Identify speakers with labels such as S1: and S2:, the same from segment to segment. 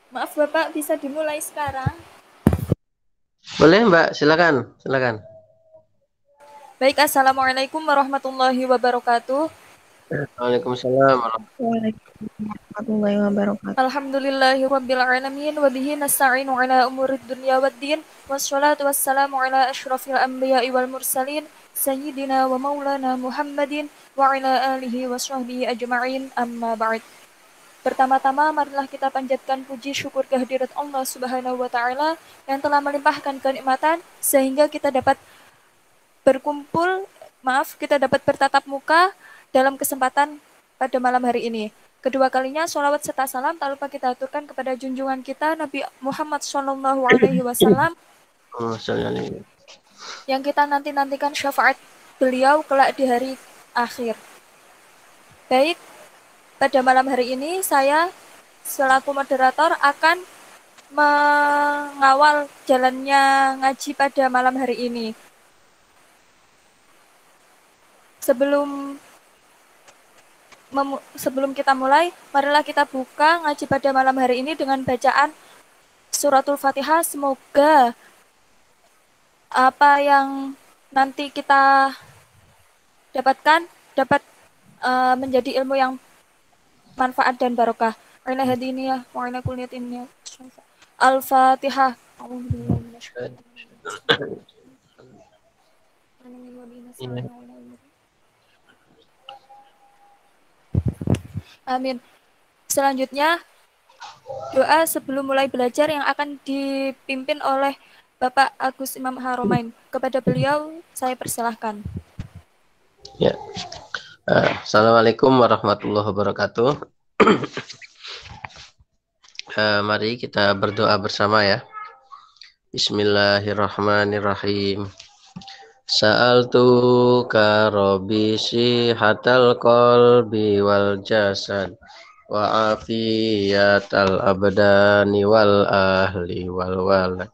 S1: Maaf Bapak, bisa dimulai sekarang?
S2: Boleh Mbak, silakan, silakan.
S1: Baik, Assalamualaikum warahmatullahi wabarakatuh.
S2: Waalaikumsalam.
S3: Waalaikumsalam warahmatullahi wabarakatuh.
S1: Alhamdulillahi rabbil alamin wa bihi nasta'inu ala umurid dunya waddin wassalatu wassalamu ala asyrafil anbiya'i wal mursalin sayyidina wa maulana Muhammadin wa ala alihi wa sahbihi ajma'in amma ba'd. Pertama-tama marilah kita panjatkan puji syukur kehadirat Allah Subhanahu wa taala yang telah melimpahkan kenikmatan sehingga kita dapat berkumpul, maaf, kita dapat bertatap muka dalam kesempatan pada malam hari ini. Kedua kalinya, sholawat serta salam tak lupa kita aturkan kepada junjungan kita Nabi Muhammad Shallallahu Alaihi Wasallam yang kita nanti-nantikan syafaat beliau kelak di hari akhir. Baik, pada malam hari ini saya selaku moderator akan mengawal jalannya ngaji pada malam hari ini. Sebelum kita mulai, marilah kita buka ngaji pada malam hari ini dengan bacaan suratul Fatihah. Semoga apa yang nanti kita dapatkan dapat menjadi ilmu yang manfaat dan barokah. Al-Fatihah. Amin. Selanjutnya, doa sebelum mulai belajar yang akan dipimpin oleh Bapak Agus Imam Haromain. Kepada beliau, saya persilahkan.
S2: Ya. Assalamualaikum warahmatullahi wabarakatuh. Mari kita berdoa bersama ya. Bismillahirrahmanirrahim. Sa'altuka rabbi sihatal qalbi wal jasad wa afiyatal abdani wal ahli wal walad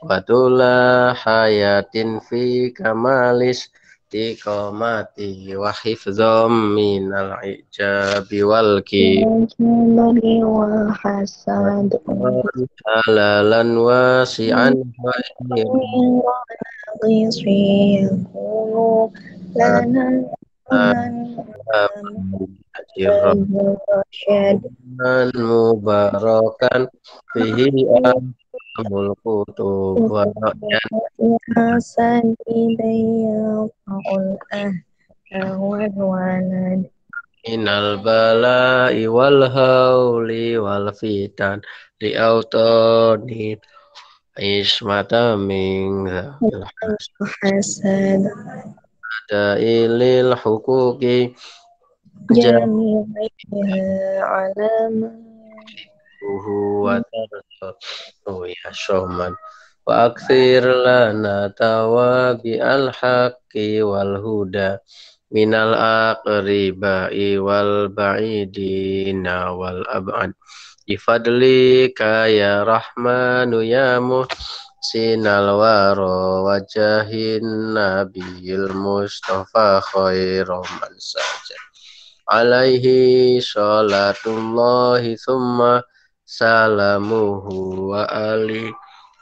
S2: wa tula hayatin fi kamalis tiqamati wa hifdzam minal ijabi wal
S3: Kibari wal hasad.
S2: halalan wasi'an
S3: Yakunu lana
S2: mubarakan fihi amul kutub wa ra'yan
S3: Hasan idaya fa'ul wal walad.
S2: minal bala'i wal hauli wal fitan li autani ismata min
S3: Hasad
S2: ilil hukuki
S3: jami'iha alama
S2: jahuhu wa tarasuhu ya syahman wa akthir lana tawabi al haqqi wal huda minal aqribai wal ba'idina wal ab'ad bifadlika ya rahmanu ya muhsinal waro wajahin nabiyil mustafa khairan man sajad alaihi salatullahi thumma salamuhu wa ali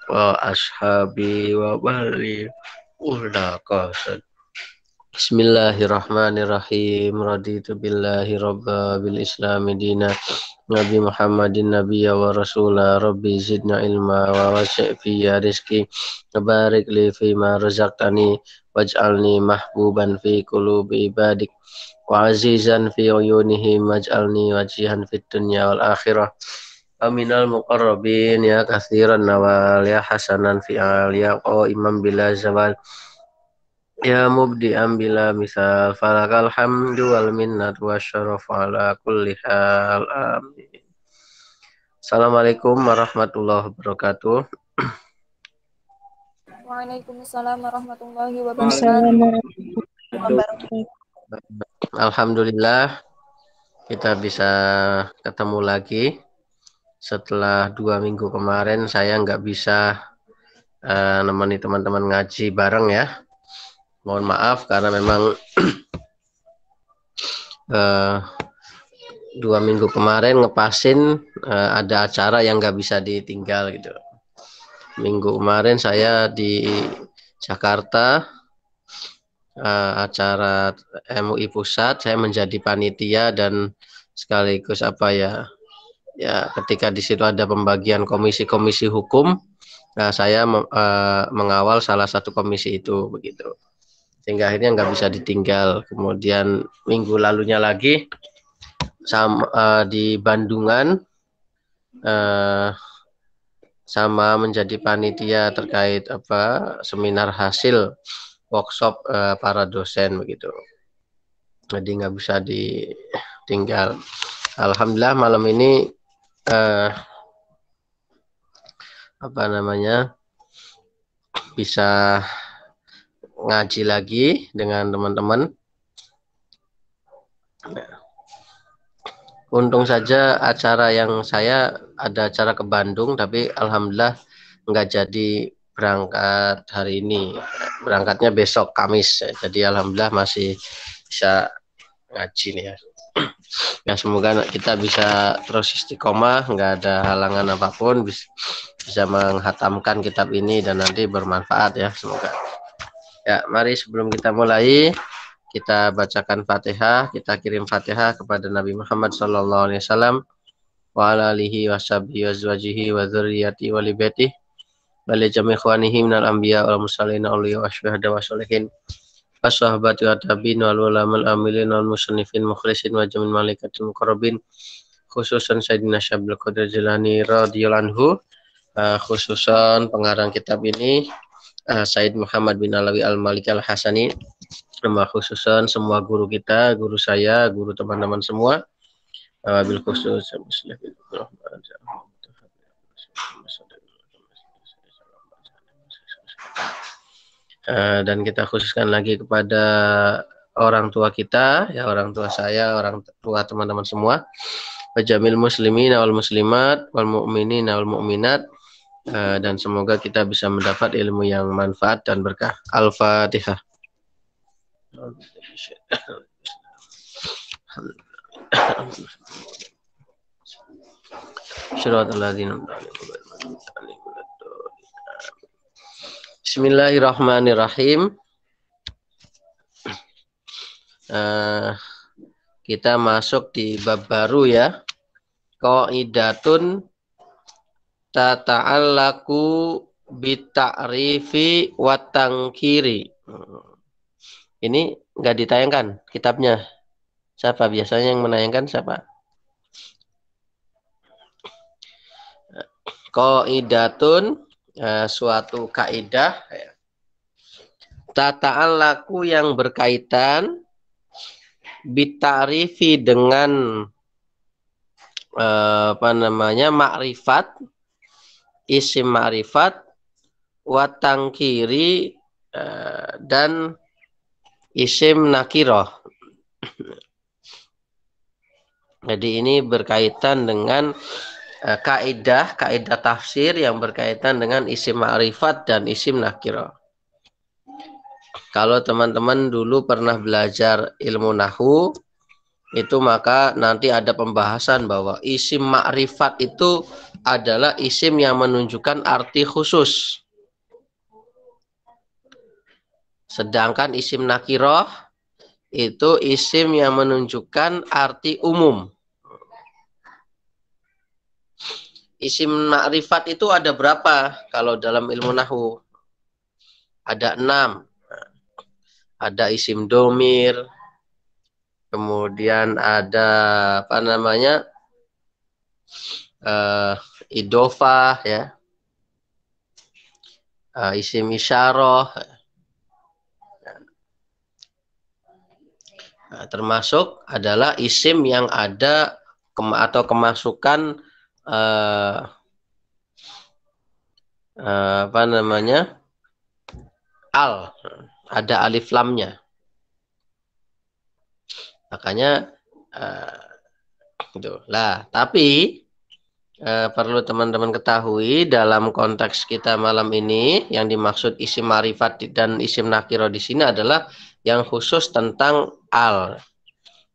S2: wa ashabi wa bali ula qasad. Bismillahirrahmanirrahim. Raditu billahi rabba bil islami dina Nabi Muhammadin nabiyya wa rasula rabbi zidna ilma wa wasi' fiyya rizki barik li fima razaqtani waj'alni mahbuban fi qulubi ibadik wa azizan fi uyunihim waj'alni wajihan fid dunya wal akhirah aminal muqarrabin ya kathiran nawal ya hasanan fi al ya imam bila zawal ya mubdi'an bila misal falakal hamdu wal minnat wa syaraf ala kulli hal amin. Assalamualaikum warahmatullahi wabarakatuh.
S1: Waalaikumsalam warahmatullahi wabarakatuh.
S3: Assalamualaikum warahmatullahi wabarakatuh.
S2: Alhamdulillah kita bisa ketemu lagi setelah 2 minggu kemarin saya nggak bisa nemani teman-teman ngaji bareng ya. Mohon maaf karena memang 2 minggu kemarin ngepasin ada acara yang nggak bisa ditinggal gitu. Minggu kemarin saya di Jakarta, acara MUI Pusat, saya menjadi panitia dan sekaligus ya ketika di situ ada pembagian komisi-komisi hukum, nah saya mengawal salah satu komisi itu begitu, sehingga akhirnya nggak bisa ditinggal. Kemudian minggu lalunya lagi di Bandungan sama menjadi panitia terkait seminar hasil workshop para dosen begitu. Jadi nggak bisa ditinggal. Alhamdulillah malam ini bisa ngaji lagi dengan teman-teman. Untung saja acara yang saya ada acara ke Bandung, tapi alhamdulillah nggak jadi berangkat hari ini. Berangkatnya besok Kamis. Jadi alhamdulillah masih bisa ngaji nih ya. Ya semoga kita bisa terus istiqomah, nggak ada halangan apapun, bisa menghatamkan kitab ini dan nanti bermanfaat ya semoga. Ya mari sebelum kita mulai, kita bacakan Fatihah, kita kirim Fatihah kepada Nabi Muhammad SAW wa ala alihi wa sahbihi wa azwajihi wa dzurriyyati wa li baitihi wa li jami' ikhwanihi minal anbiya wal mursalin awliya wa syuhada wa sholihin was-sahabati wa tabi'in wal ulama al amilin wal musannifin mukhlisin wa jamin malaikatil muqarrabin, khususan Sayyidina Syaikhul Qadir Jilani radhiyallahu anhu, khususan pengarang kitab ini Said Muhammad bin Alawi Al-Maliki Al-Hasani, sama khususan semua guru kita, guru saya, guru teman-teman semua, bil khusus dan kita khususkan lagi kepada orang tua kita, ya orang tua saya, orang tua teman-teman semua, wajamil muslimin wal muslimat wal mu'minin wal mu'minat, dan semoga kita bisa mendapat ilmu yang manfaat dan berkah. Al-Fatihah. Bismillahirrahmanirrahim. Kita masuk di bab baru ya. Qaidatun tata'allaku bita'rifi wa tangkiri. Ini nggak ditayangkan kitabnya. Siapa biasanya yang menayangkan siapa? Qaidatun, suatu kaidah, tata'allaku yang berkaitan, bita'rifi dengan ma'rifat, isim ma'rifat, wa tangkiri, dan isim nakiroh. Jadi ini berkaitan dengan kaidah tafsir yang berkaitan dengan isim ma'rifat dan isim nakiroh. Kalau teman-teman dulu pernah belajar ilmu nahwu, itu maka nanti ada pembahasan bahwa isim ma'rifat itu adalah isim yang menunjukkan arti khusus. Sedangkan isim nakiroh itu isim yang menunjukkan arti umum. Isim ma'rifat itu ada berapa kalau dalam ilmu nahwu? Ada 6. Ada isim domir, kemudian ada idofah ya, isim isyarah. Nah, termasuk adalah isim yang ada atau kemasukan al, ada alif lamnya. Makanya tapi perlu teman-teman ketahui dalam konteks kita malam ini yang dimaksud isim ma'rifat dan isim nakiro di sini adalah yang khusus tentang al.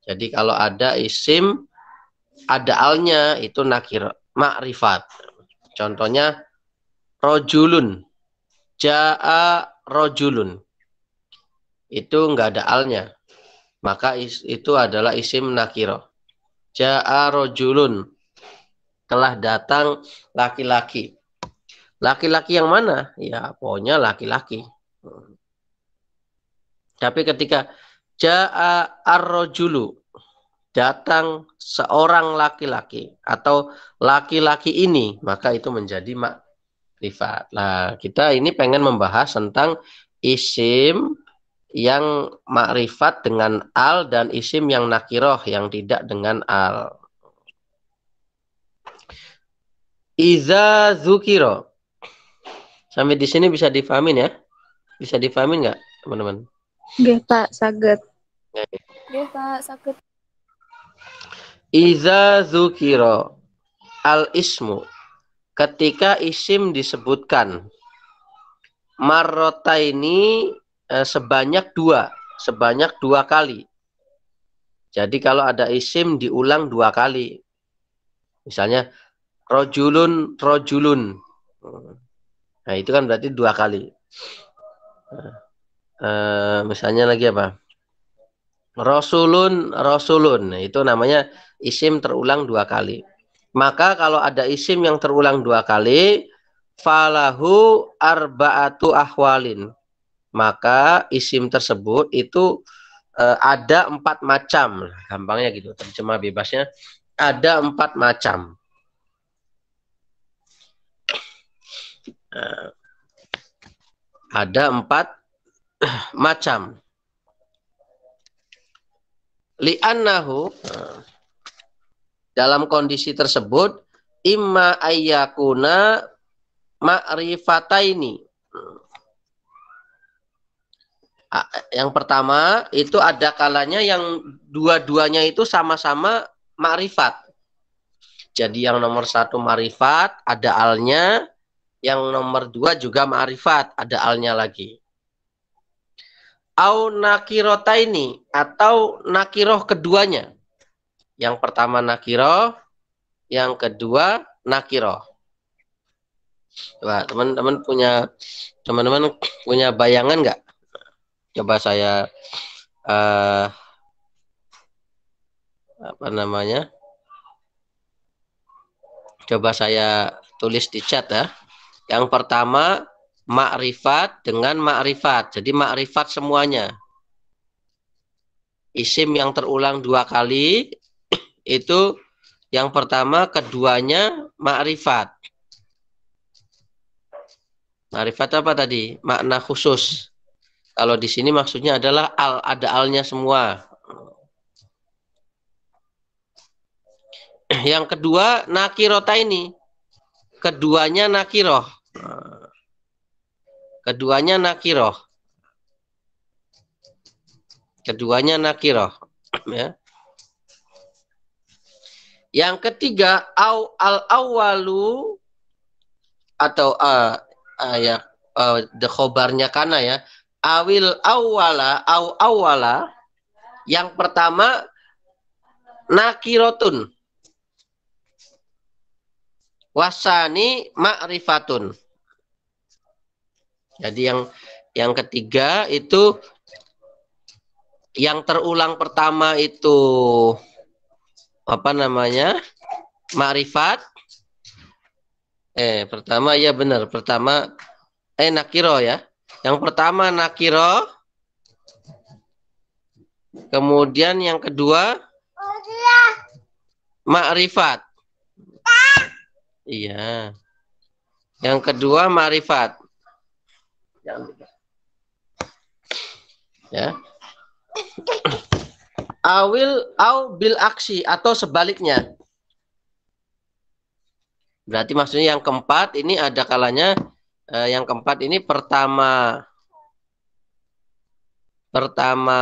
S2: Jadi kalau ada isim ada alnya itu nakir makrifat. Contohnya rojulun, jaa rojulun, itu nggak ada alnya, maka itu adalah isim nakiro. Jaa rojulun, telah datang laki-laki. Laki-laki yang mana? Ya pokoknya laki-laki. Tapi ketika jaa ar-rojulu, datang seorang laki-laki atau laki-laki ini, maka itu menjadi makrifat. Nah, kita ini pengen membahas tentang isim yang makrifat dengan al dan isim yang nakiroh yang tidak dengan al. Iza zukiro. Sampai di sini bisa difahamin ya? Bisa difahamin nggak, teman-teman?
S3: Nggih, Pak, saged.
S1: Nggih, Pak, saged.
S2: Iza zukiro al ismu, ketika isim disebutkan marrotaini sebanyak dua kali. Jadi kalau ada isim diulang 2 kali, misalnya rojulun rojulun, nah itu kan berarti 2 kali. Misalnya lagi apa? Rasulun rasulun, nah, itu namanya isim terulang 2 kali. Maka kalau ada isim yang terulang 2 kali, falahu arba'atu ahwalin, maka isim tersebut itu ada 4 macam, gampangnya gitu, terjemah bebasnya ada 4 macam. Ada 4 macam. Li'annahu, dalam kondisi tersebut, imma ayyakuna ma'rifataini. Yang pertama itu ada kalanya yang dua-duanya itu sama-sama ma'rifat. Jadi yang nomor 1 ma'rifat, ada alnya. Yang nomor 2 juga ma'rifat, ada alnya lagi. Au nakirotaini, atau nakiroh keduanya. Yang pertama nakiroh, yang kedua nakiroh. Coba teman-teman punya bayangan nggak? Coba saya coba saya tulis di chat ya. Yang pertama makrifat dengan makrifat. Jadi makrifat semuanya. Isim yang terulang 2 kali itu yang pertama, keduanya makrifat. Makrifat apa tadi? Makna khusus. Kalau di sini maksudnya adalah al, ada alnya semua. Yang kedua nakirota ini, keduanya nakiroh. Keduanya nakiroh. Keduanya nakiroh. Ya. Yang ketiga al awalu, atau the khobarnya kana ya. Awil awala au awala, yang pertama nakirotun, wasani ma'rifatun. Jadi yang ketiga itu yang terulang pertama itu apa namanya? Ma'rifat. Pertama ya benar, pertama nakiro ya. Yang pertama nakiro, kemudian yang kedua ma'rifat. Iya. Yang kedua ma'rifat. Ya. Au bil aksi, atau sebaliknya. Berarti maksudnya yang keempat ini ada kalanya yang keempat ini pertama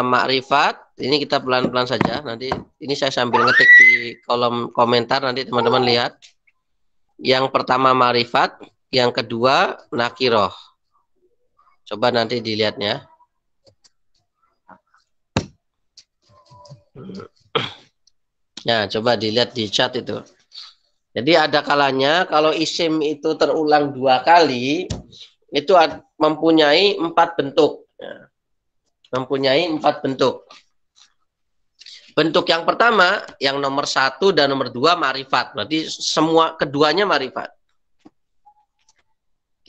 S2: makrifat. Ini kita pelan-pelan saja. Nanti ini saya sambil ngetik di kolom komentar, nanti teman-teman lihat. Yang pertama makrifat, yang kedua nakiroh. Coba nanti dilihatnya. Ya, coba dilihat di chat itu. Jadi ada kalanya kalau isim itu terulang 2 kali, itu mempunyai 4 bentuk. Ya, mempunyai 4 bentuk. Bentuk yang pertama, yang nomor 1 dan nomor 2 ma'rifat. Berarti semua keduanya ma'rifat.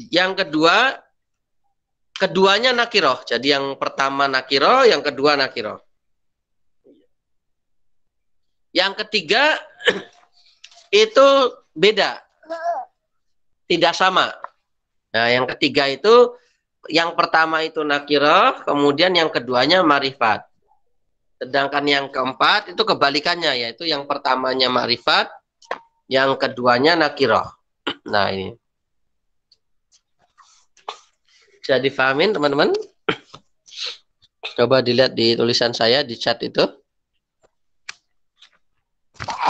S2: Yang kedua, keduanya nakiroh. Jadi yang pertama nakiroh, yang kedua nakiroh. Yang ketiga, itu beda. Tidak sama. Nah, yang ketiga itu, yang pertama itu nakiroh, kemudian yang keduanya ma'rifat. Sedangkan yang keempat itu kebalikannya, yaitu yang pertamanya ma'rifat, yang keduanya nakiroh. Nah, ini. Bisa difahamin, teman-teman? Coba dilihat di tulisan saya, di chat itu.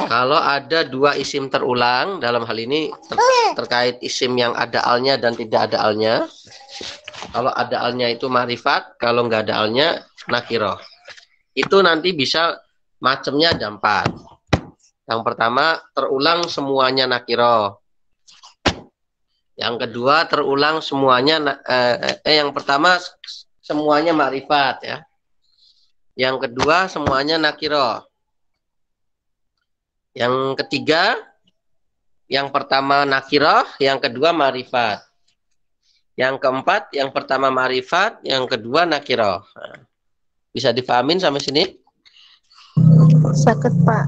S2: Kalau ada 2 isim terulang, dalam hal ini terkait isim yang ada alnya dan tidak ada alnya. Kalau ada alnya itu ma'rifat, kalau nggak ada alnya nakiroh. Itu nanti bisa macamnya ada 4. Yang pertama terulang semuanya nakiroh. Yang kedua terulang semuanya yang pertama semuanya ma'rifat ya. Yang kedua semuanya nakiroh. Yang ketiga yang pertama nakiroh, yang kedua ma'rifat. Yang keempat yang pertama ma'rifat, yang kedua nakiroh. Nah, bisa dipahamin sampai sini?
S3: Sakit Pak.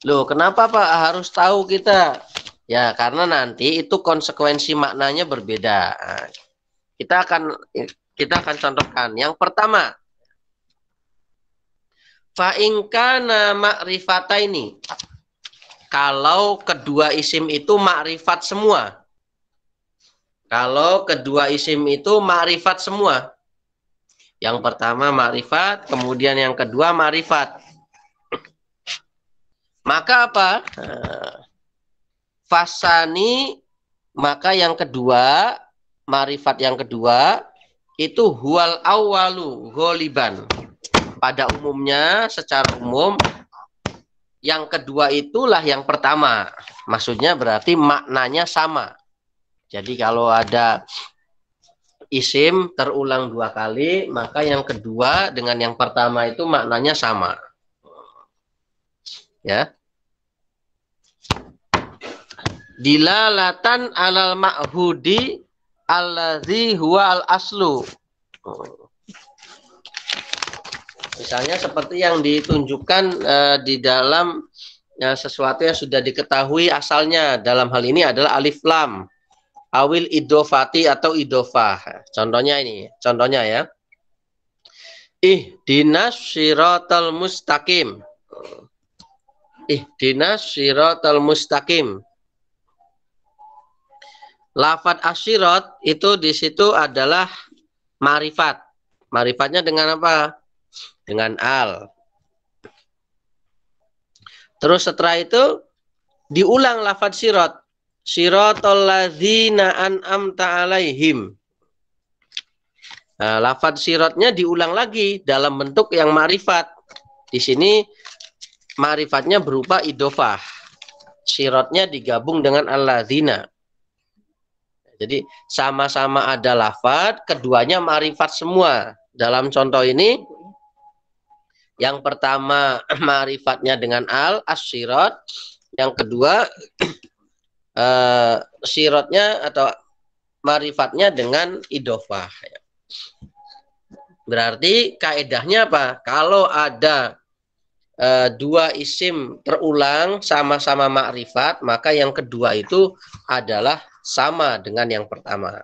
S2: Loh, kenapa Pak harus tahu kita? Ya, karena nanti itu konsekuensi maknanya berbeda. Nah, kita akan contohkan. Yang pertama, fa in kana ma'rifataini. Kalau kedua isim itu ma'rifat semua. Kalau kedua isim itu ma'rifat semua. Yang pertama ma'rifat, kemudian yang kedua ma'rifat. Maka apa? Fasani, maka yang kedua, ma'rifat yang kedua, itu huwal awalu ghaliban. Pada umumnya, secara umum, yang kedua itulah yang pertama. Maksudnya berarti maknanya sama. Jadi kalau ada isim terulang 2 kali, maka yang kedua dengan yang pertama itu maknanya sama. Ya. Dilalatan alal ma'hudi alladzi huwa al aslu. Misalnya seperti yang ditunjukkan di dalam sesuatu yang sudah diketahui asalnya, dalam hal ini adalah alif lam, awil idofati atau idofah. Contohnya ini, contohnya ya. Ihdinas siratal mustaqim. Ihdinas siratal mustaqim. Lafad asyirat itu di situ adalah ma'rifat. Ma'rifatnya dengan apa? Dengan al. Terus setelah itu diulang lafad sirat. Siratal ladzina an'amta alaihim. Nah, lafad siratnya diulang lagi dalam bentuk yang ma'rifat. Di sini ma'rifatnya berupa idofah. Siratnya digabung dengan alladzina. Jadi sama-sama ada lafad, keduanya ma'rifat semua. Dalam contoh ini, yang pertama ma'rifatnya dengan al, as-sirat. Yang kedua, siratnya atau ma'rifatnya dengan idofah. Berarti kaedahnya apa? Kalau ada 2 isim terulang sama-sama ma'rifat, maka yang kedua itu adalah sama dengan yang pertama.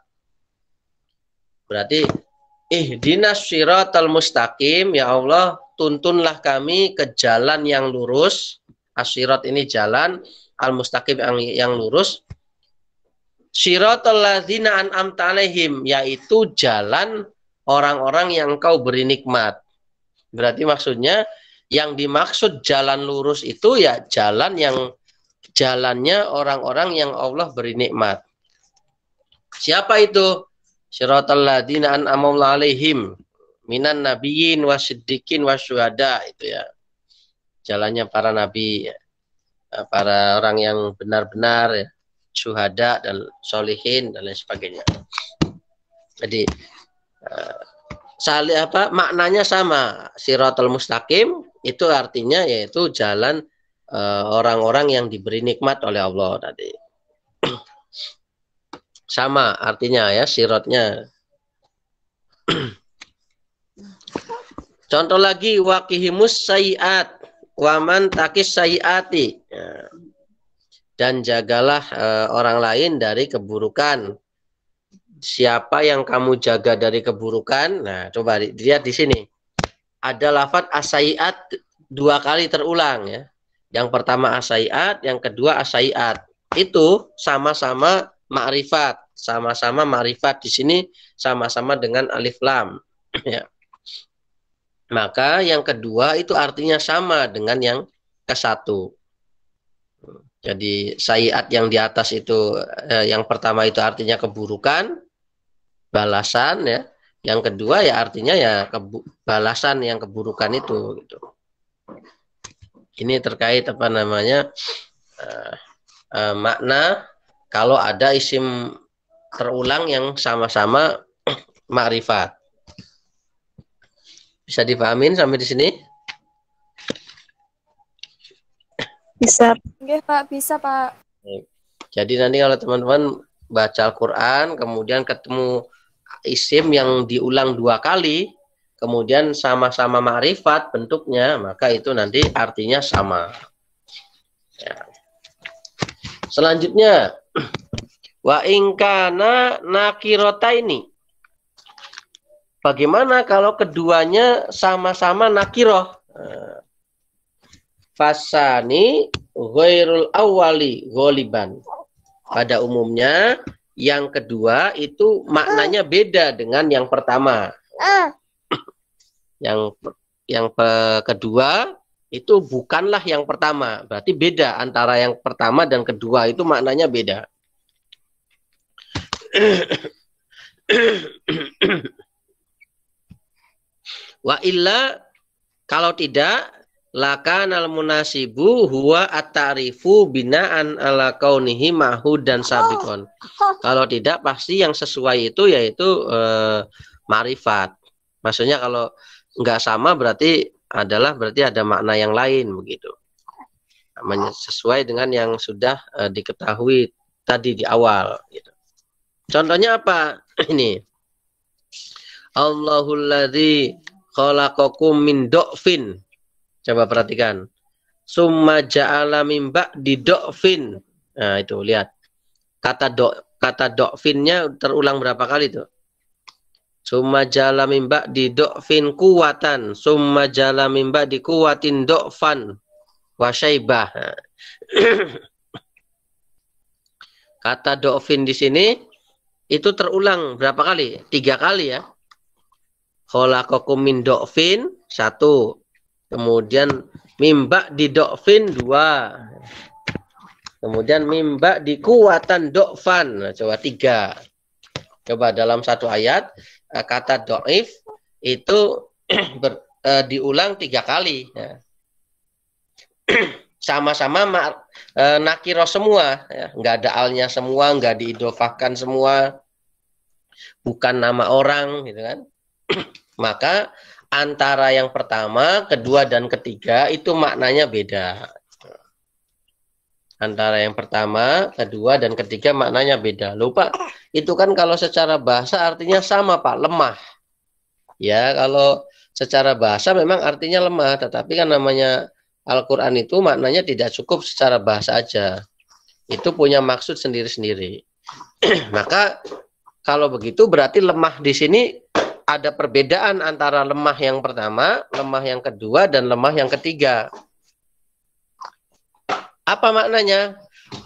S2: Berarti ihdinas siratal mustaqim, ya Allah, tuntunlah kami ke jalan yang lurus. As-sirat ini jalan, al-mustaqim yang lurus. Siratal ladzina an'amta alaihim, yaitu jalan orang-orang yang Engkau beri nikmat. Berarti maksudnya yang dimaksud jalan lurus itu ya jalan yang jalannya orang-orang yang Allah beri nikmat. Siapa itu? Siratal ladzina an'amta alaihim minan nabiyyin wasiddiqin wasyuhada, itu ya. jalannya para nabi, para orang yang benar-benar, ya, syuhada dan solihin dan lain sebagainya. Jadi maknanya sama. Siratal mustaqim itu artinya yaitu jalan orang-orang yang diberi nikmat oleh Allah tadi. Sama artinya ya siratnya. Contoh lagi, waqihimus sayiat waman takis sayiati. Dan jagalah orang lain dari keburukan. Siapa yang kamu jaga dari keburukan? Nah, coba lihat di sini. Ada lafadz asayiat 2 kali terulang ya. Yang pertama asayiat, yang kedua asayiat. Itu sama-sama ma'rifat, sama-sama ma'rifat di sini sama-sama dengan alif lam. Ya. Maka yang kedua itu artinya sama dengan yang ke-1. Jadi sayiat yang di atas itu yang pertama itu artinya keburukan, balasan ya. Yang kedua ya artinya ya balasan yang keburukan itu gitu. Ini terkait apa namanya makna kalau ada isim terulang yang sama-sama ma'rifat. Bisa dipahamin sampai di sini?
S3: Bisa.
S1: Nggih, Pak, bisa, Pak.
S2: Jadi nanti kalau teman-teman baca Al-Quran, kemudian ketemu isim yang diulang 2 kali, kemudian sama-sama ma'rifat bentuknya, maka itu nanti artinya sama. Ya. Selanjutnya, wa ingkana nakirotaini. Bagaimana kalau keduanya sama-sama nakiroh? Fasani ghairul awali ghaliban. Pada umumnya yang kedua itu maknanya beda dengan yang pertama. Yang kedua itu bukanlah yang pertama. Berarti beda antara yang pertama dan kedua itu maknanya beda. Wa illa kalau tidak lakanal munasibu huwa at-ta'rifu bina'an ala kaunihi mahud dan sabiqon. Kalau tidak pasti yang sesuai itu yaitu ma'rifat. Maksudnya kalau enggak sama berarti ada makna yang lain begitu. Namanya sesuai dengan yang sudah diketahui tadi di awal gitu. Contohnya apa? Ini. Allahul ladzi khalaqakum min do'fin. Coba perhatikan. Summa ja'ala min ba'di do'fin. Nah, itu lihat. Kata do'finnya terulang berapa kali tuh? Summa ja'ala min ba'di do'fin kuwatan. Summa ja'ala min ba'di kuwatin do'fan. Wa syaibah. Kata do'fin di sini itu terulang berapa kali? 3 kali ya. Khalaqakum min do'fin 1. Kemudian mimba di do'fin 2. Kemudian mimba di kuwatan do'fan. Nah, coba 3. Coba dalam satu ayat kata do'if itu diulang 3 kali. Ya. Sama-sama nakiro semua. Ya. Nggak ada alnya semua, nggak diidofahkan semua. Bukan nama orang gitu kan. Maka antara yang pertama, kedua, dan ketiga itu maknanya beda. Antara yang pertama, kedua, dan ketiga maknanya beda. Lupa, itu kan kalau secara bahasa artinya sama Pak, lemah. Ya, kalau secara bahasa memang artinya lemah, tetapi kan namanya Al-Quran itu maknanya tidak cukup secara bahasa aja. Itu punya maksud sendiri-sendiri. Maka kalau begitu berarti lemah di sini ada perbedaan antara lemah yang pertama, lemah yang kedua, dan lemah yang ketiga. Apa maknanya?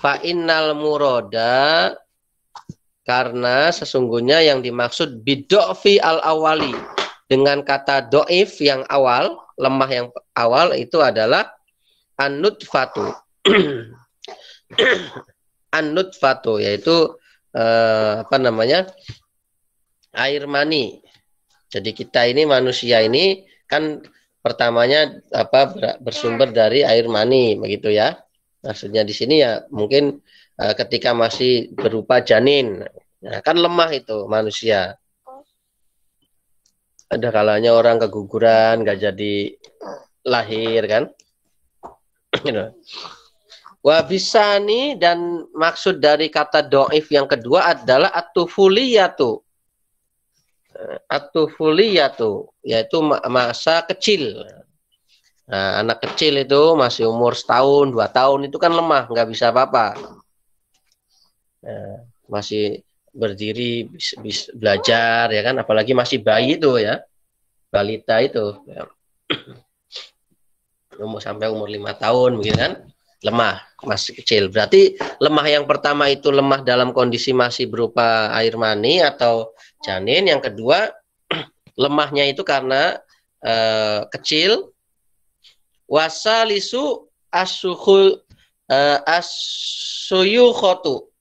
S2: Fa innal muroda, karena sesungguhnya yang dimaksud bido'fi al-awali, dengan kata do'if yang awal, lemah yang awal itu adalah an-nutfatu. An-nutfatu yaitu air mani. Jadi kita ini manusia ini kan pertamanya bersumber dari air mani, begitu ya. Maksudnya di sini ya mungkin ketika masih berupa janin, nah, kan lemah itu manusia. Ada kalanya orang keguguran, nggak jadi lahir kan. Wa bisani, dan maksud dari kata do'if yang kedua adalah at-tufuliyatu. At-tufuliyatu, yaitu masa kecil. Nah, anak kecil itu masih umur setahun, 2 tahun, itu kan lemah, nggak bisa apa-apa. Nah, masih berdiri, bisa belajar, ya kan, apalagi masih bayi itu ya, balita itu. Ya. Sampai umur 5 tahun, mungkin kan, lemah, masih kecil. Berarti lemah yang pertama itu lemah dalam kondisi masih berupa air mani atau janin. Yang kedua, lemahnya itu karena kecil. Wasalisu asuyukhotu.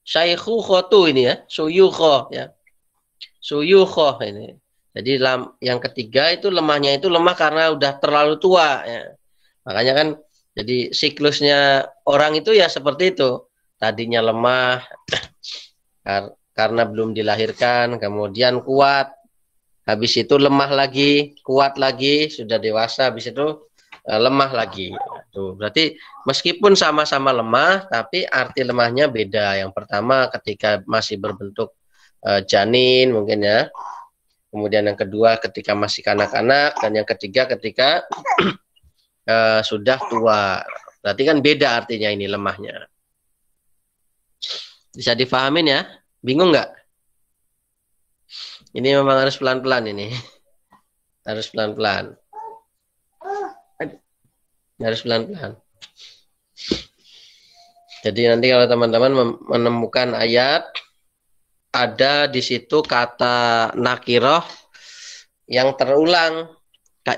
S2: Syaikhukhotu ini ya, suyukho ya. Suyukho ini. Jadi yang ketiga itu lemahnya itu lemah karena udah terlalu tua ya. Makanya kan jadi siklusnya orang itu ya seperti itu. Tadinya lemah karena belum dilahirkan, kemudian kuat, habis itu lemah lagi, kuat lagi, sudah dewasa, habis itu lemah lagi. Tuh, berarti meskipun sama-sama lemah, tapi arti lemahnya beda. Yang pertama ketika masih berbentuk janin mungkin ya. Kemudian yang kedua ketika masih kanak-kanak, dan yang ketiga ketika sudah tua. Berarti kan beda artinya ini lemahnya. Bisa dipahamin ya? Bingung nggak? Ini memang harus pelan-pelan ini. Harus pelan-pelan. Harus pelan-pelan. Jadi nanti kalau teman-teman menemukan ayat, ada di situ kata nakiroh yang terulang,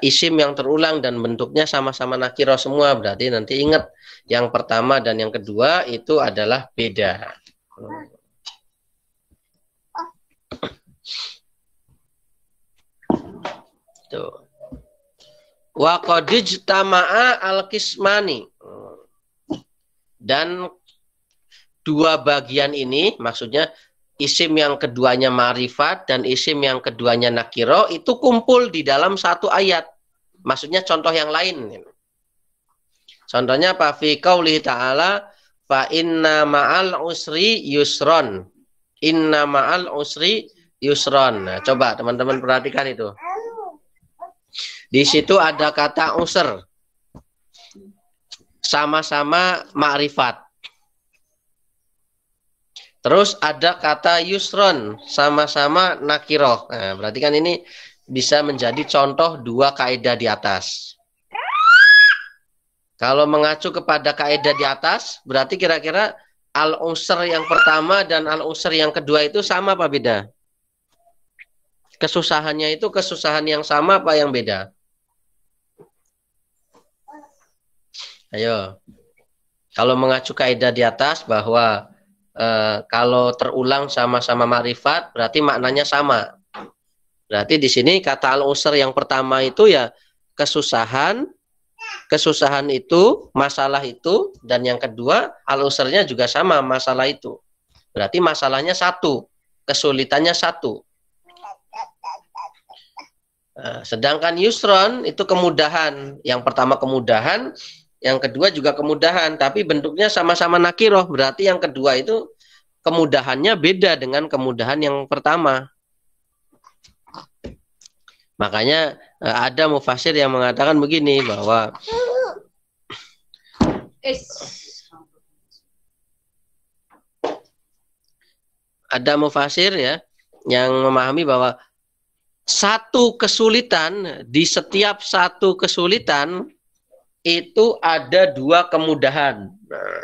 S2: isim yang terulang dan bentuknya sama-sama nakiroh semua, berarti nanti ingat yang pertama dan yang kedua itu adalah beda. Tuh. Wa qadijtama'a al-qismani. Dan dua bagian ini, maksudnya isim yang keduanya ma'rifat dan isim yang keduanya nakiro, itu kumpul di dalam satu ayat. Maksudnya contoh yang lain. Contohnya apa? Fi qaulihi ta'ala, fa inna ma'al usri yusron. Inna ma'al usri yusron. Nah, coba teman-teman perhatikan itu. Di situ ada kata usr. Sama-sama ma'rifat. Terus ada kata yusron, sama-sama nakiroh. Nah, berarti kan ini bisa menjadi contoh dua kaidah di atas. Kalau mengacu kepada kaidah di atas, berarti kira-kira al-usr yang pertama dan al-usr yang kedua itu sama apa beda? Kesusahannya itu kesusahan yang sama apa yang beda? Ayo. Kalau mengacu kaidah di atas bahwa kalau terulang sama-sama ma'rifat, berarti maknanya sama. Berarti di sini kata al-usr yang pertama itu ya kesusahan itu, masalah itu, dan yang kedua al-usrnya juga sama, masalah itu. Berarti masalahnya satu, kesulitannya satu. Sedangkan yusron itu kemudahan. Yang pertama kemudahan, yang kedua juga kemudahan, tapi bentuknya sama-sama nakiroh. Berarti yang kedua itu kemudahannya beda dengan kemudahan yang pertama. Makanya ada mufasir yang mengatakan begini, bahwa ada mufasir ya yang memahami bahwa satu kesulitan, di setiap satu kesulitan itu ada dua kemudahan. Nah,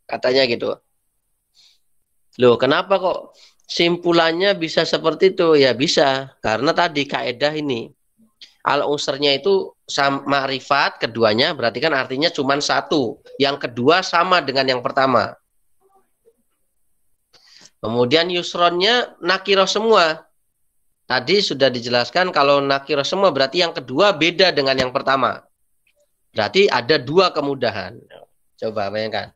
S2: katanya gitu. Loh, kenapa kok simpulannya bisa seperti itu? Ya bisa, karena tadi kaidah ini. Al-usrnya itu ma'rifat, keduanya berarti kan artinya cuma satu. Yang kedua sama dengan yang pertama. Kemudian yusronnya nakiroh semua. Tadi sudah dijelaskan kalau nakirah semua berarti yang kedua beda dengan yang pertama. Berarti ada dua kemudahan. Coba bayangkan.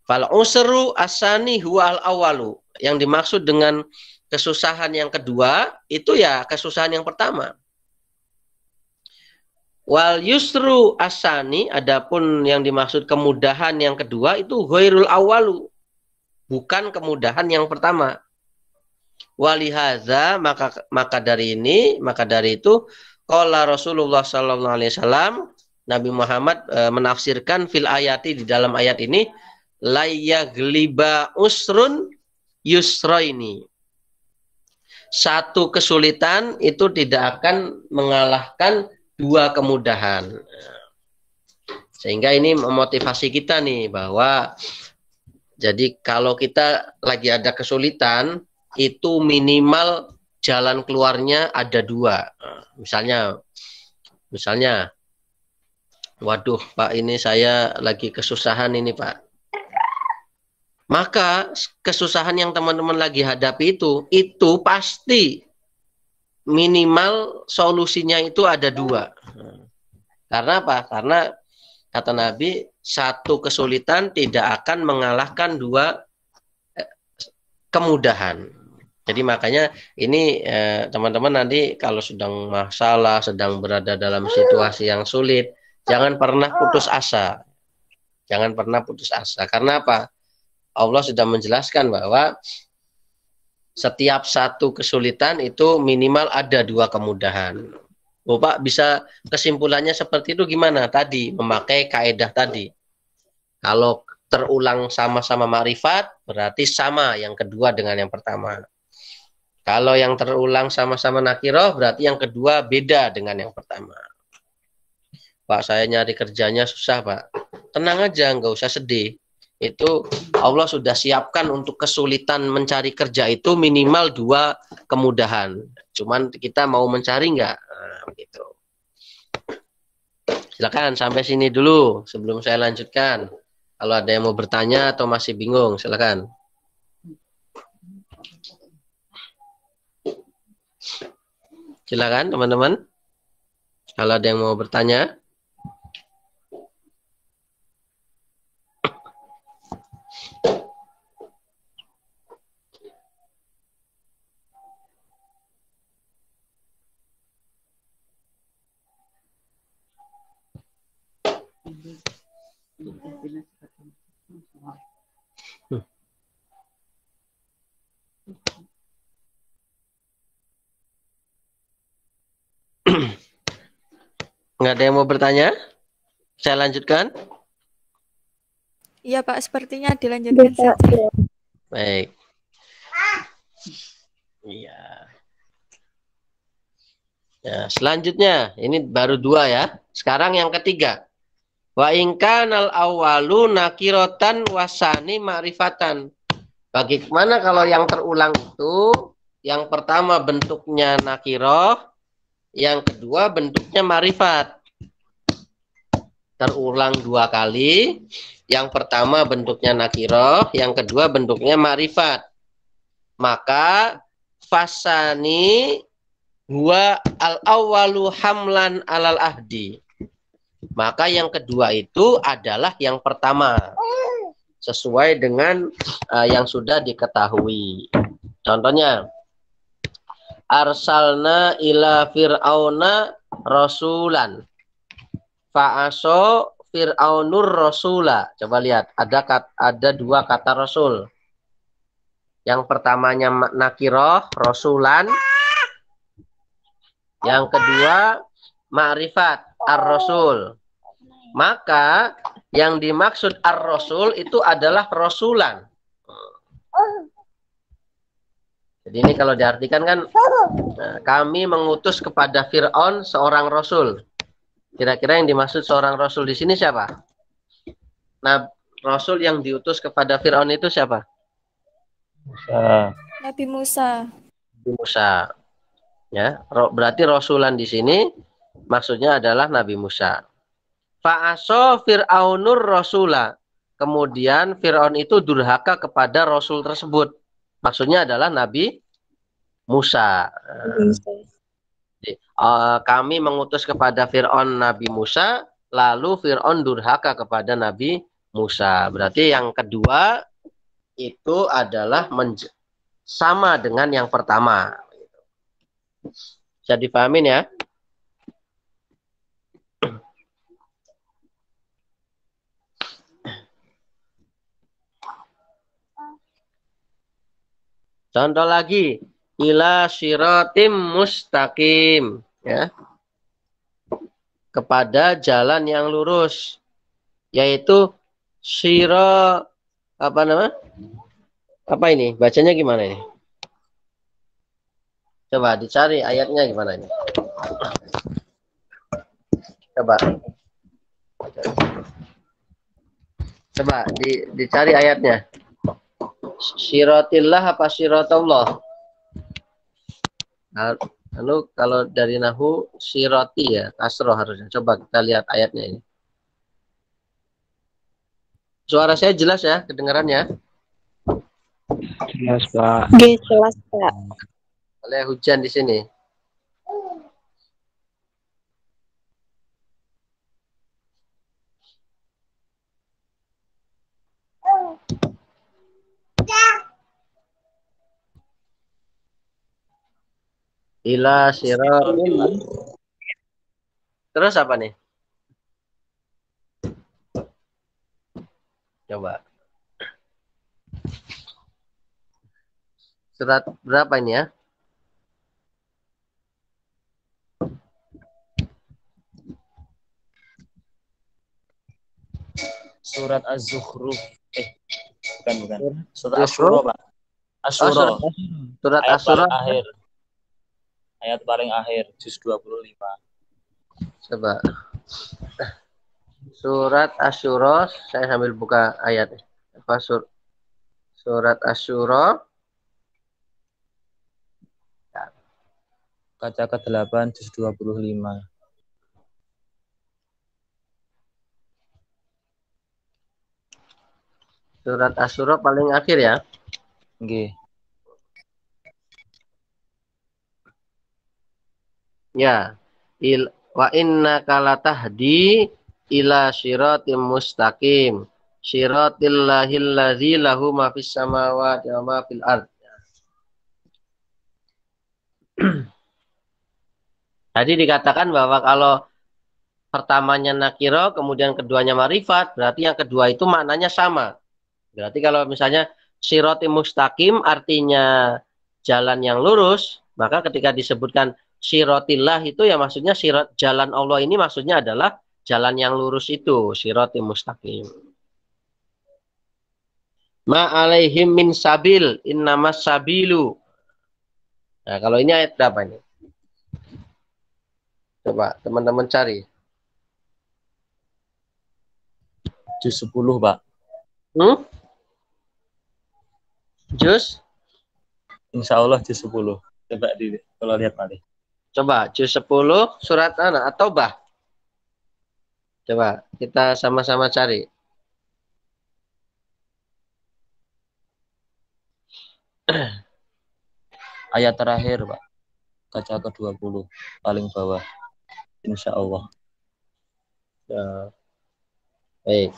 S2: Fal usru asani huwa al awalu. Yang dimaksud dengan kesusahan yang kedua itu ya kesusahan yang pertama. Wal yusru asani, adapun yang dimaksud kemudahan yang kedua itu ghairul awalu. Bukan kemudahan yang pertama. Walihaza, maka dari itu qala Rasulullah sallallahu alaihi wasallam, Nabi Muhammad menafsirkan fil ayati, di dalam ayat ini, la yagliba usrun yusraini. Satu kesulitan itu tidak akan mengalahkan dua kemudahan. Sehingga ini memotivasi kita nih bahwa jadi kalau kita lagi ada kesulitan itu minimal jalan keluarnya ada dua. Misalnya, waduh Pak, ini saya lagi kesusahan ini Pak. Maka kesusahan yang teman-teman lagi hadapi itu pasti minimal solusinya itu ada dua. Karena apa? Karena kata Nabi, satu kesulitan tidak akan mengalahkan dua kemudahan. Jadi makanya ini teman-teman nanti kalau sedang masalah, sedang berada dalam situasi yang sulit, jangan pernah putus asa. Jangan pernah putus asa. Karena apa? Allah sudah menjelaskan bahwa setiap satu kesulitan itu minimal ada dua kemudahan. Bapak bisa kesimpulannya seperti itu gimana? Tadi memakai kaedah tadi. Kalau terulang sama-sama ma'rifat, berarti sama yang kedua dengan yang pertama. Kalau yang terulang sama-sama nakiroh, berarti yang kedua beda dengan yang pertama. Pak, saya nyari kerjanya susah, Pak. Tenang aja, nggak usah sedih. Itu Allah sudah siapkan untuk kesulitan mencari kerja itu minimal dua kemudahan. Cuman kita mau mencari nggak? Nah, begitu. Silakan sampai sini dulu sebelum saya lanjutkan. Kalau ada yang mau bertanya atau masih bingung, silakan. Silakan teman-teman. Kalau ada yang mau bertanya. Nggak ada yang mau bertanya? Saya lanjutkan?
S1: Iya Pak, sepertinya dilanjutkan saja.
S2: Baik. Iya. Ya, selanjutnya, ini baru dua ya. Sekarang yang ketiga. Wa ingkanal awalu nakirotan wasani ma'rifatan. Bagaimana kalau yang terulang itu, yang pertama bentuknya nakiroh, yang kedua bentuknya ma'rifat. Terulang dua kali, yang pertama bentuknya nakiroh, yang kedua bentuknya ma'rifat. Maka fasani huwa al-awwalu hamlan alal ahdi. Maka yang kedua itu adalah yang pertama. Sesuai dengan yang sudah diketahui. Contohnya, arsalna ila fir'auna rasulan. Fa'aso fir'aunur rasula. Coba lihat, ada dua kata rasul. Yang pertamanya nakiroh, rasulan. Yang kedua, ma'rifat, ar-rasul. Maka yang dimaksud ar-rasul itu adalah rasulan. Jadi ini kalau diartikan kan, kami mengutus kepada Fir'aun seorang rasul. Kira-kira yang dimaksud seorang rasul di sini siapa? Nah, rasul yang diutus kepada Fir'aun itu siapa?
S1: Nabi Musa.
S2: Nabi Musa. Ya, berarti rasulan di sini maksudnya adalah Nabi Musa. Fa'aso fir'aunur rasula. Kemudian Fir'aun itu durhaka kepada rasul tersebut. Maksudnya adalah Nabi Musa. Kami mengutus kepada Fir'aun Nabi Musa, lalu Fir'aun durhaka kepada Nabi Musa. Berarti yang kedua itu adalah sama dengan yang pertama. Bisa dipahamin ya? Contoh lagi, ila siratim mustaqim, ya. Kepada jalan yang lurus, yaitu sira apa nama? Apa ini? Bacanya gimana ini? Coba dicari ayatnya gimana ini? Coba. Coba dicari ayatnya. Siratillah apa siratullah? Lalu kalau dari nahu sirati ya, kasroh harusnya. Coba kita lihat ayatnya ini. Suara saya jelas ya, kedengarannya?
S3: Jelas, Pak. Oke, jelas, Pak.
S2: Oleh hujan di sini. Ila siratim. Terus apa nih? Coba. Surat berapa ini ya?
S4: Surat Az-Zukhruf. Bukan. Surat
S2: Zukhruf.
S4: Asyura, Pak. Asyura.
S2: Surat
S4: Ayat
S2: Asyura.
S4: paling akhir. Ayat paling akhir, juz 25.
S2: Coba. Surat Asyura, saya sambil buka ayat. Apa surat Asyura?
S4: Kaca ke-8, juz 25.
S2: Surat Asyura paling akhir ya?
S4: Nggih.
S2: Ya. Wa inna kalatahdi ila syiratim mustaqim. Syiratillahi allazi lahu ma fis samawati wa ma fil ard. Tadi dikatakan bahwa kalau pertamanya nakiro, kemudian keduanya marifat, berarti yang kedua itu maknanya sama. Berarti kalau misalnya siratim mustaqim artinya jalan yang lurus, maka ketika disebutkan siratillah itu ya maksudnya jalan Allah ini maksudnya adalah jalan yang lurus itu, siratim mustaqim. Ma alaihim min sabil, innamas sabilu. Nah, kalau ini ayat berapa ini? Coba teman-teman cari.
S4: Juz 10, Pak.
S2: Juz?
S4: Insya Allah juz 10. Coba kalau lihat nanti.
S2: Coba juz 10 surat atau bah. Coba kita sama-sama cari.
S4: Ayat terakhir, Pak. Kaca ke-20 paling bawah. Insya Allah.
S2: Ya. Baik.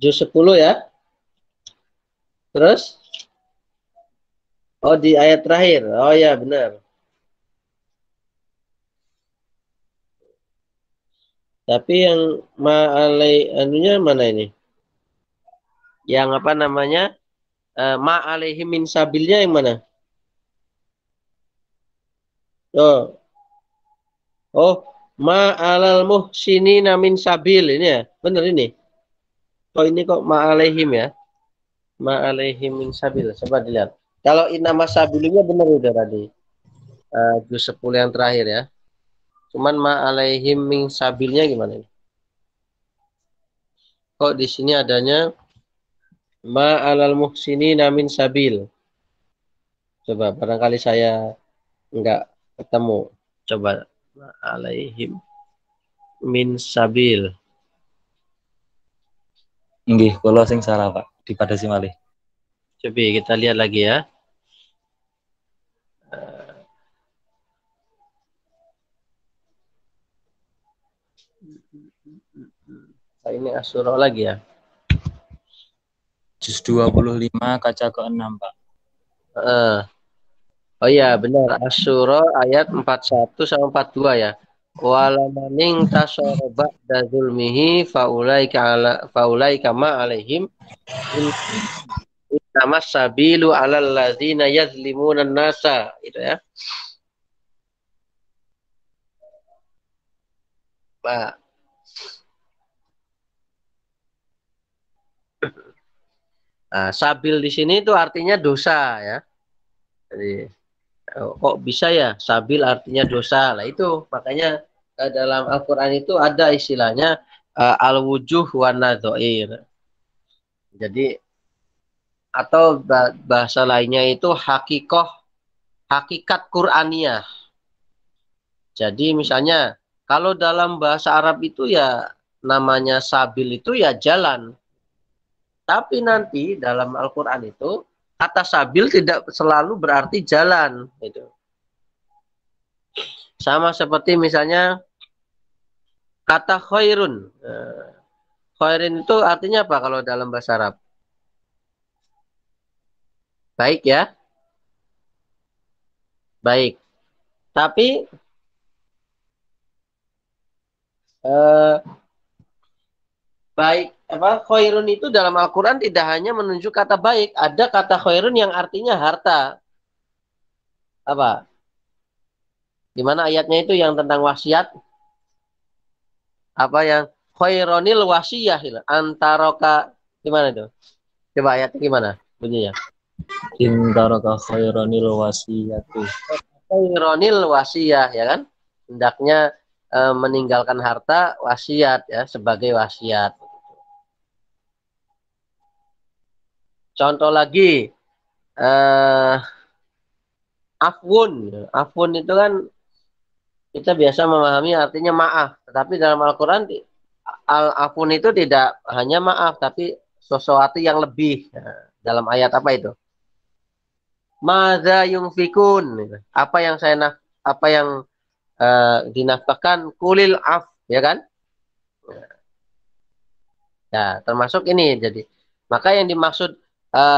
S2: Juz 10 ya. Terus? Oh, di ayat terakhir. Oh ya, benar. Tapi yang ma'alai anunya mana ini? Yang apa namanya? Ma'alaihi min sabilnya yang mana? Oh. Oh, ma'alal muhsinina min sabil ini ya. Benar ini. Oh, ini kok ma'alaihim ya? Ma'alaihim min sabil. Coba dilihat. Kalau inama sabilinya benar udah tadi. Juz 10 yang terakhir ya. Cuman ma'alaihim min sabilnya gimana ini? Kok di sini adanya ma'alal muhsinina min sabil. Coba barangkali saya enggak ketemu. Coba ma'alaihim min sabil.
S4: Nggih, kula sing salah, Pak. Dipadasi malih.
S2: Coba kita lihat lagi ya. Ini Asyura lagi ya.
S4: Juz 25 kaca ke-6, Pak.
S2: Oh iya benar, Asyura ayat 41 sama 42 ya. Walamaning tasoroba dazulmihi faulaika ma alaihim nama sabilu alal ladzina yazlimuna nasa gitu ya. Pak. Nah, sabil di sini itu artinya dosa ya. Jadi kok bisa ya sabil artinya dosa lah, itu makanya dalam Al-Quran itu ada istilahnya al-wujuh wan nadzair. Jadi atau bahasa lainnya itu hakikat Qur'aniyah. Jadi misalnya kalau dalam bahasa Arab itu ya namanya sabil itu ya jalan. Tapi nanti dalam Al-Quran itu kata sabil tidak selalu berarti jalan gitu. Sama seperti misalnya kata khairun. Khairun itu artinya apa kalau dalam bahasa Arab? Baik ya. Baik. Tapi baik apa khairun itu dalam Al-Quran tidak hanya menunjuk kata baik. Ada kata khairun yang artinya harta. Apa? Di mana ayatnya itu yang tentang wasiat? Apa yang khaironil wasiyah antaroka gimana itu? Coba ayatnya gimana bunyinya?
S4: Intaraka khairanil wasiyatu.
S2: Khaironil wasiyah ya kan? Hendaknya meninggalkan harta wasiat ya sebagai wasiat. Contoh lagi afwun. Afwun itu kan kita biasa memahami artinya maaf, tetapi dalam Al-Quran al-afun itu tidak hanya maaf, tapi sesuatu yang lebih. Nah, dalam ayat apa itu? Madza yunfikun. Apa yang dinafkahkan kulil af, ya kan? Ya, termasuk ini. Jadi, maka yang dimaksud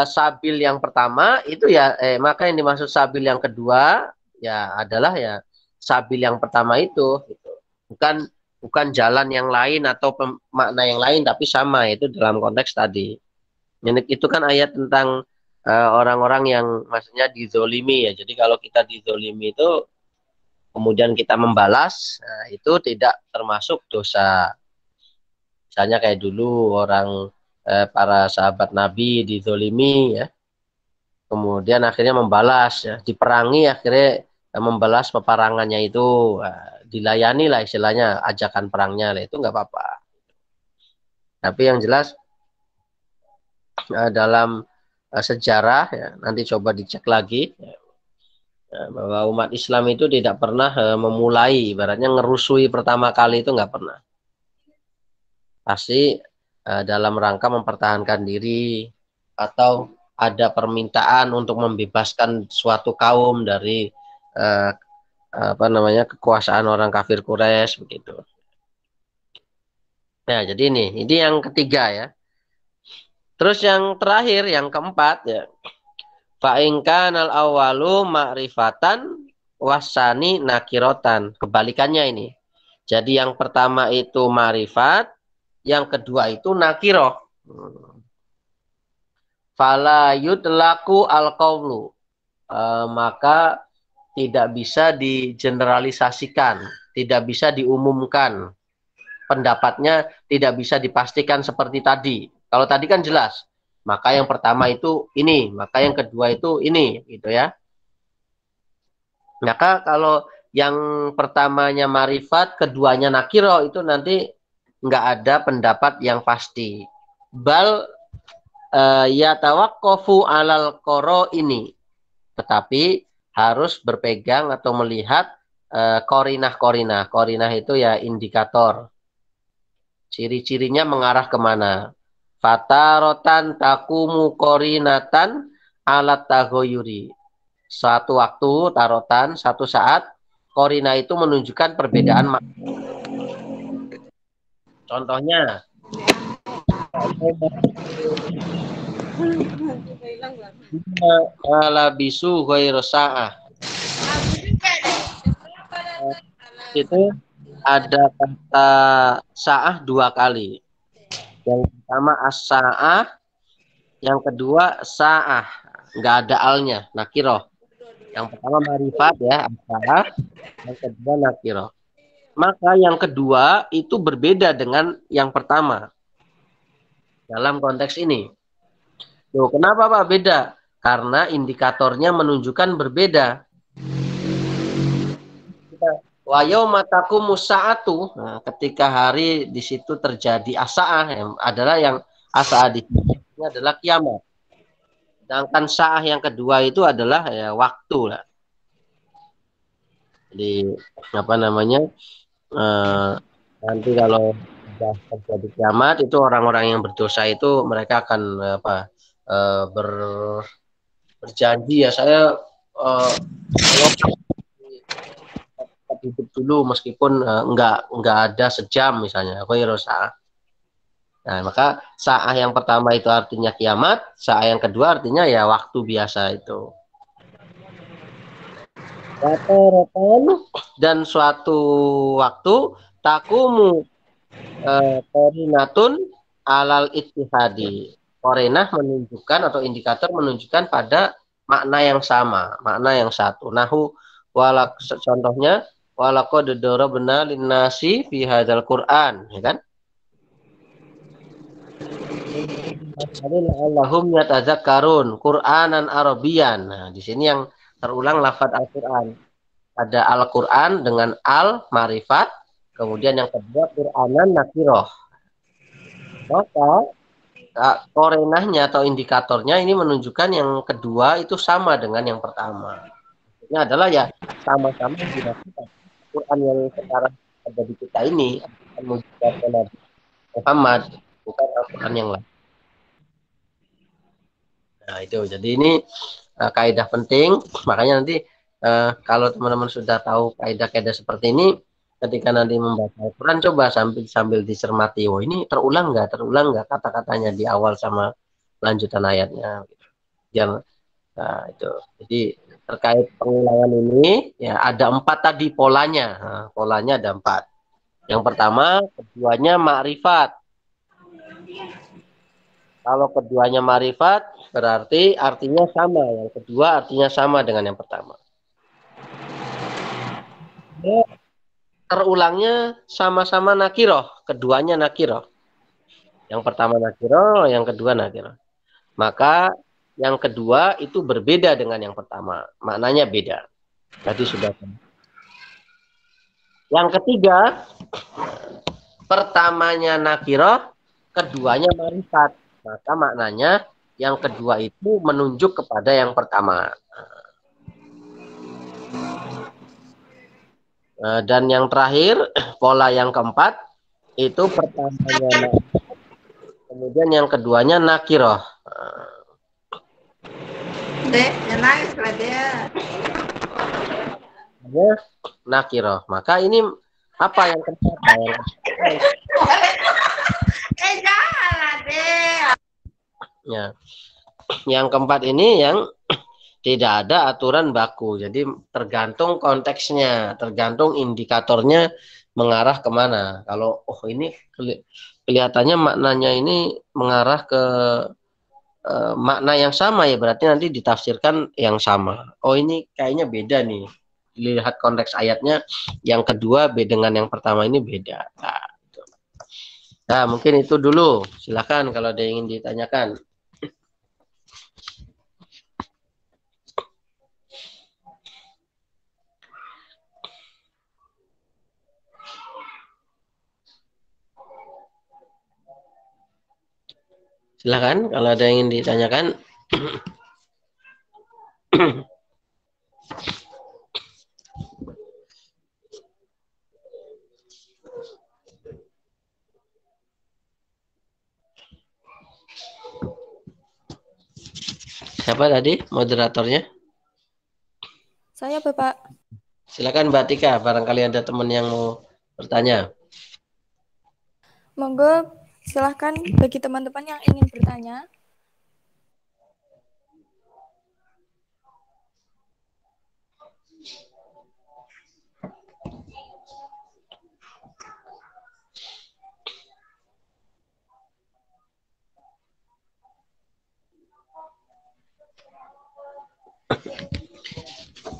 S2: sabil yang pertama itu ya, maka yang dimaksud sabil yang kedua ya adalah ya sabil yang pertama itu, gitu. Bukan jalan yang lain atau makna yang lain, tapi sama itu dalam konteks tadi. Itu kan ayat tentang orang-orang yang maksudnya dizolimi ya. Jadi kalau kita dizolimi itu kemudian kita membalas, nah, itu tidak termasuk dosa. Misalnya kayak dulu orang para sahabat Nabi dizolimi ya, kemudian akhirnya membalas ya, diperangi akhirnya membalas peperangannya itu, dilayani lah istilahnya ajakan perangnya lah, itu nggak apa-apa. Tapi yang jelas dalam sejarah ya, nanti coba dicek lagi ya, bahwa umat Islam itu tidak pernah memulai ibaratnya ngerusui pertama kali, itu nggak pernah. Pasti dalam rangka mempertahankan diri atau ada permintaan untuk membebaskan suatu kaum dari kekuasaan orang kafir Quraisy begitu. Nah, jadi ini yang ketiga ya. Terus yang terakhir, yang keempat ya. Fa'inkan al-awalu ma'rifatan wasani nakirotan. Kebalikannya ini. Jadi yang pertama itu ma'rifat, yang kedua itu nakiroh. Fala yudlaku al-qawlu. Maka tidak bisa digeneralisasikan, tidak bisa diumumkan. Pendapatnya tidak bisa dipastikan seperti tadi. Kalau tadi kan jelas, maka yang pertama itu ini, maka yang kedua itu ini, gitu ya. Maka kalau yang pertamanya marifat, keduanya nakiro, itu nanti nggak ada pendapat yang pasti. Bal yatawaqqafu alal qoro ini. Tetapi harus berpegang atau melihat korinah-korinah. Korinah itu ya indikator. Ciri-cirinya mengarah kemana? Fatarotan takumu korinatan alat tagoyuri. Suatu waktu, tarotan, satu saat, korina itu menunjukkan perbedaan makna. Contohnya, labisu ghairu sa'ah. Itu ada kata sa'ah 2 kali. Yang pertama as-sa'ah, yang kedua sa'ah. Nggak ada alnya, nakiroh. Yang pertama marifat ya, as-sa'ah. Yang kedua nakiroh. Maka yang kedua itu berbeda dengan yang pertama. Dalam konteks ini. Loh, kenapa Pak beda? Karena indikatornya menunjukkan berbeda. Wa yauma taqumu sa'atu. Nah, ketika hari di situ terjadi as-sa'ah adalah yang as-sa'ah di sini adalah kiamat. Sedangkan sa'ah yang kedua itu adalah ya waktu lah. Jadi apa namanya? Nanti kalau sudah terjadi kiamat itu orang-orang yang berdosa itu mereka akan berjanji ya saya hidup dulu meskipun enggak ada sejam misalnya Nah, maka sa'ah yang pertama itu artinya kiamat, sa'ah yang kedua artinya ya waktu biasa itu. Dan suatu waktu takumu korinatun alal ittihadi. Korinah menunjukkan atau indikator menunjukkan pada makna yang sama, makna yang satu. Nahu walak contohnya walaqad darabna linnasi fi hadzal Qur'an, ya kan? Allahum yatazakkarun Qur'anan Arabian. Nah, di sini yang terulang lafaz Al-Qur'an. Ada Al-Qur'an dengan al marifat, kemudian yang kedua Qur'anan nakiroh. Maka korenahnya atau indikatornya ini menunjukkan yang kedua itu sama dengan yang pertama. Ini adalah ya sama-sama dilakukan. Quran yang sekarang ada di kita ini akan menunjukkan Nabi Muhammad, bukan Al-Quran yang lain. Nah itu, jadi ini kaidah penting. Makanya nanti kalau teman-teman sudah tahu kaidah-kaidah seperti ini, ketika nanti membaca Al-Quran, coba sambil dicermati, oh ini terulang nggak kata-katanya di awal sama lanjutan ayatnya. Jangan, nah itu. Jadi terkait pengulangan ini, ya ada 4 tadi polanya. Nah, polanya ada 4. Yang pertama, keduanya ma'rifat. Kalau keduanya ma'rifat, berarti artinya sama. Yang kedua artinya sama dengan yang pertama. Terulangnya sama-sama nakiroh. Keduanya nakiroh. Yang pertama nakiroh, yang kedua nakiroh. Maka yang kedua itu berbeda dengan yang pertama. Maknanya beda. Tadi sudah. Yang ketiga, pertamanya nakiroh, keduanya ma'rifat. Maka maknanya yang kedua itu menunjuk kepada yang pertama. Dan yang terakhir, pola yang keempat, itu pertamanya nakiroh, kemudian yang keduanya nakiroh. Nakiroh. Maka ini apa yang terjadi? Ya. Yang keempat ini yang tidak ada aturan baku. Jadi tergantung konteksnya, tergantung indikatornya mengarah kemana. Kalau ini kelihatannya maknanya ini mengarah ke makna yang sama, ya berarti nanti ditafsirkan yang sama. Oh ini kayaknya beda nih. Lihat konteks ayatnya, yang kedua dengan yang pertama ini beda. Nah, mungkin itu dulu. Silakan kalau ada yang ingin ditanyakan. Silakan kalau ada yang ingin ditanyakan. Siapa tadi moderatornya?
S1: Saya, Bapak.
S2: Silakan Mbak Tika, barangkali ada teman yang mau bertanya.
S1: Monggo silahkan bagi teman-teman yang ingin bertanya.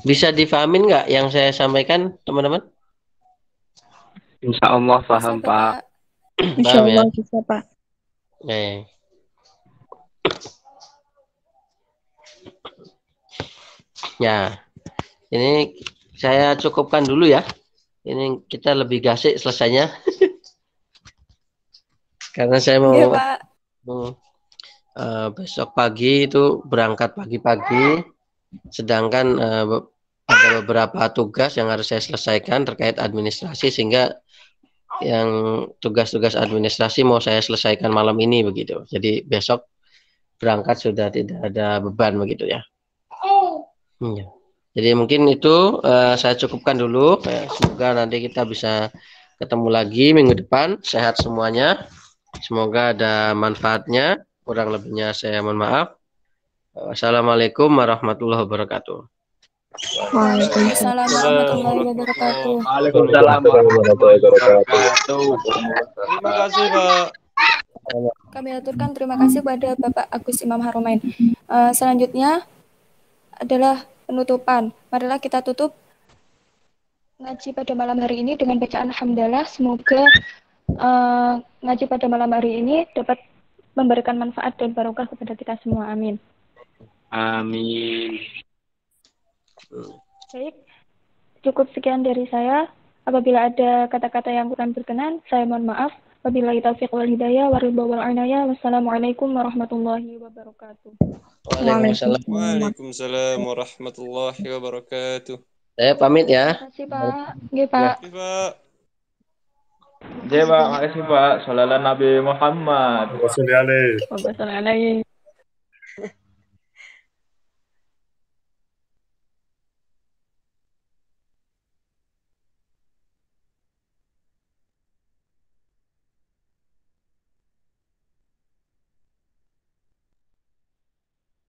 S2: Bisa difahamin nggak yang saya sampaikan, teman-teman?
S3: Insya Allah paham,
S1: Bisa,
S3: Pak.
S1: Bapak.
S2: Paham ya?
S5: Bisa, Pak.
S2: Ya, ini saya cukupkan dulu ya. Ini kita lebih gasik selesainya. Karena saya mau
S1: Iya, Pak.
S2: besok pagi itu berangkat pagi-pagi. Sedangkan ada beberapa tugas yang harus saya selesaikan terkait administrasi, sehingga yang tugas-tugas administrasi mau saya selesaikan malam ini begitu. Jadi besok berangkat sudah tidak ada beban begitu ya. Ya. Jadi mungkin itu saya cukupkan dulu. Semoga nanti kita bisa ketemu lagi minggu depan. Sehat semuanya. Semoga ada manfaatnya. Kurang lebihnya saya mohon maaf. Wassalamualaikum warahmatullahi wabarakatuh.
S1: Waalaikumsalam warahmatullahi wabarakatuh.
S3: Waalaikumsalam warahmatullahi wabarakatuh.
S6: Terima kasih, Pak.
S1: Kami aturkan terima kasih kepada Bapak Agus Imam Haromain. Selanjutnya adalah penutupan. Marilah kita tutup ngaji pada malam hari ini dengan bacaan hamdalah. Semoga ngaji pada malam hari ini dapat memberikan manfaat dan barokah kepada kita semua. Amin.
S3: Amin.
S1: Baik, cukup sekian dari saya. Apabila ada kata-kata yang kurang berkenan, saya mohon maaf. Wabillahi taufiq wal hidayah waridha wal inayah. Wassalamualaikum warahmatullahi wabarakatuh.
S2: Waalaikumsalam.
S6: Waalaikumsalam warahmatullahi wabarakatuh.
S2: Saya pamit ya.
S1: Terima kasih, Pak. Nggih, Pak.
S6: Terima kasih, Pak.
S7: Pak, makasih Pak. Sholawat Nabi Muhammad.
S1: Wassalamualaikum.